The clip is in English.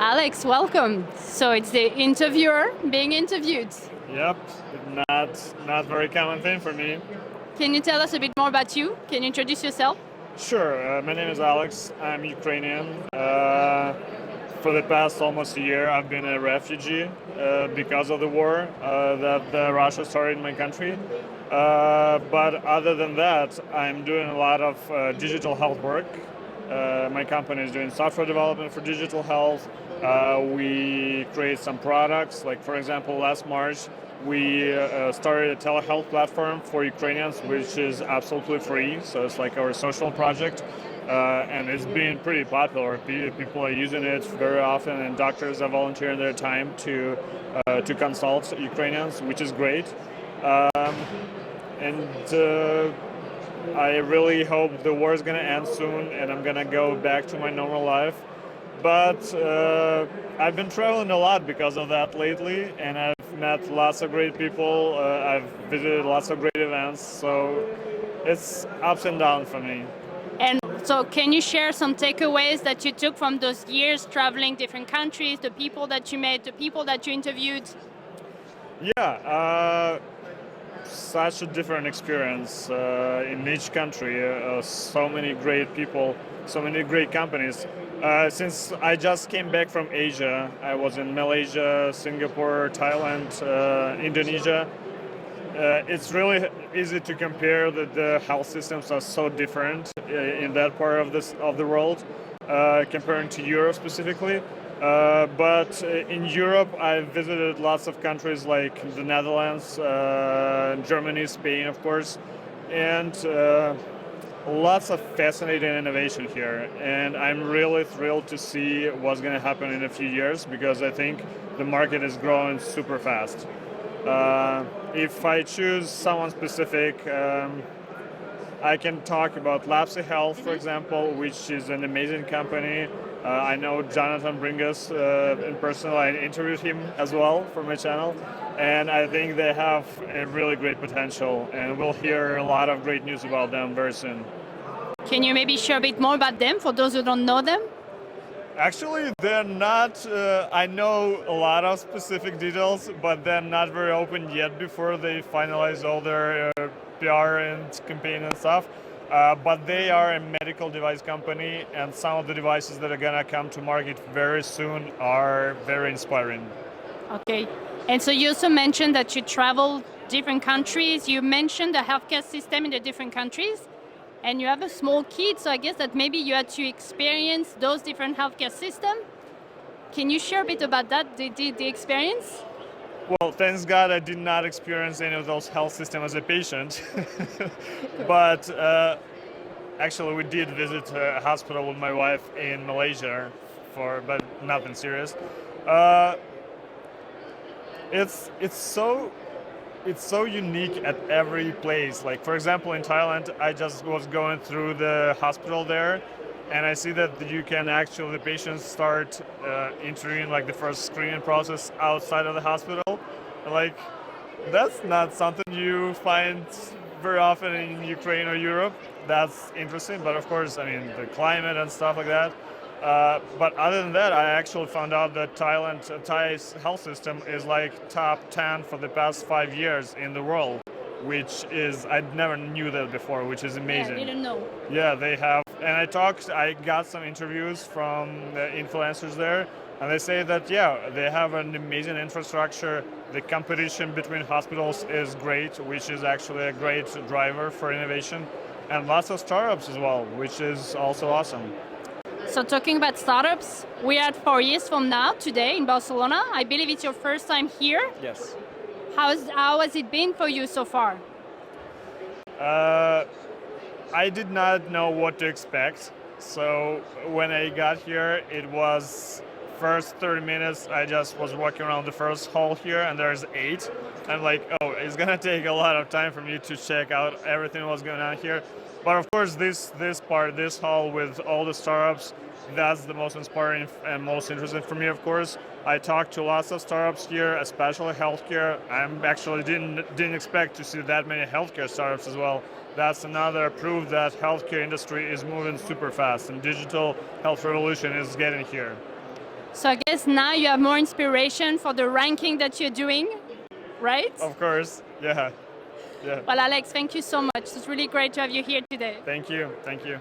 Alex, welcome. So it's the interviewer being interviewed. Yep, not very common thing for me. Can you tell us a bit more about you? Can you introduce yourself? Sure, my name is Alex. I'm Ukrainian. For the past almost a year, I've been a refugee because of the war that Russia started in my country. But other than that, I'm doing a lot of digital health work. My company is doing software development for digital health. We create some products, like for example, last March, we started a telehealth platform for Ukrainians, which is absolutely free. So it's like our social project. And it's been pretty popular. People are using it very often, and doctors are volunteering their time to consult Ukrainians, which is great. And I really hope the war is going to end soon, and I'm going to go back to my normal life. But I've been traveling a lot because of that lately, and I've met lots of great people. I've visited lots of great events, so it's ups and downs for me. And so can you share some takeaways that you took from those years traveling different countries, the people that you met, the people that you interviewed? Yeah, such a different experience in each country. So many great people, so many great companies. Since I just came back from Asia, I was in Malaysia, Singapore, Thailand, Indonesia. It's really easy to compare that the health systems are so different in that part of the world, comparing to Europe specifically. But in Europe, I've visited lots of countries like the Netherlands, Germany, Spain, of course, and lots of fascinating innovation here. And I'm really thrilled to see what's going to happen in a few years, because I think the market is growing super fast. If I choose someone specific, I can talk about Lapsy Health, for example, which is an amazing company. I know Jonathan Bringus in person. I interviewed him as well for my channel, and I think they have a really great potential, and we'll hear a lot of great news about them very soon. Can you maybe share a bit more about them for those who don't know them? Actually, they're not, I know a lot of specific details, but they're not very open yet before they finalize all their PR and campaign and stuff. But they are a medical device company, and some of the devices that are gonna come to market very soon are very inspiring. Okay. And so you also mentioned that you travel different countries. You mentioned the healthcare system in the different countries. And you have a small kid, so I guess that maybe you had to experience those different healthcare systems. Can you share a bit about that, the experience? Well, thanks God I did not experience any of those health systems as a patient. But actually we did visit a hospital with my wife in Malaysia, but nothing serious. It's so unique at every place. Like for example, in Thailand, I just was going through the hospital there, and I see that you can actually, the patients start entering like the first screening process outside of the hospital. Like that's not something you find very often in Ukraine or Europe. That's interesting, but of course, I mean the climate and stuff like that. But other than that, I actually found out that Thai's health system is like top 10 for the past 5 years in the world, which is, I never knew that before, which is amazing. Yeah, I didn't know. Yeah, they have, and I got some interviews from the influencers there, and they say that, yeah, they have an amazing infrastructure. The competition between hospitals is great, which is actually a great driver for innovation, and lots of startups as well, which is also awesome. So talking about startups, we are at 4 years from now, today in Barcelona. I believe it's your first time here. Yes. How has it been for you so far? I did not know what to expect. So when I got here, it was first 30 minutes, I just was walking around the first hall here, and there's 8. I'm like, oh, it's gonna take a lot of time for me to check out everything what's going on here. But of course, this hall with all the startups, that's the most inspiring and most interesting for me, of course. I talked to lots of startups here, especially healthcare. I actually didn't expect to see that many healthcare startups as well. That's another proof that healthcare industry is moving super fast, and digital health revolution is getting here. So I guess now you have more inspiration for the ranking that you're doing, right? Of course, yeah. Well, Alex, thank you so much. It's really great to have you here today. Thank you.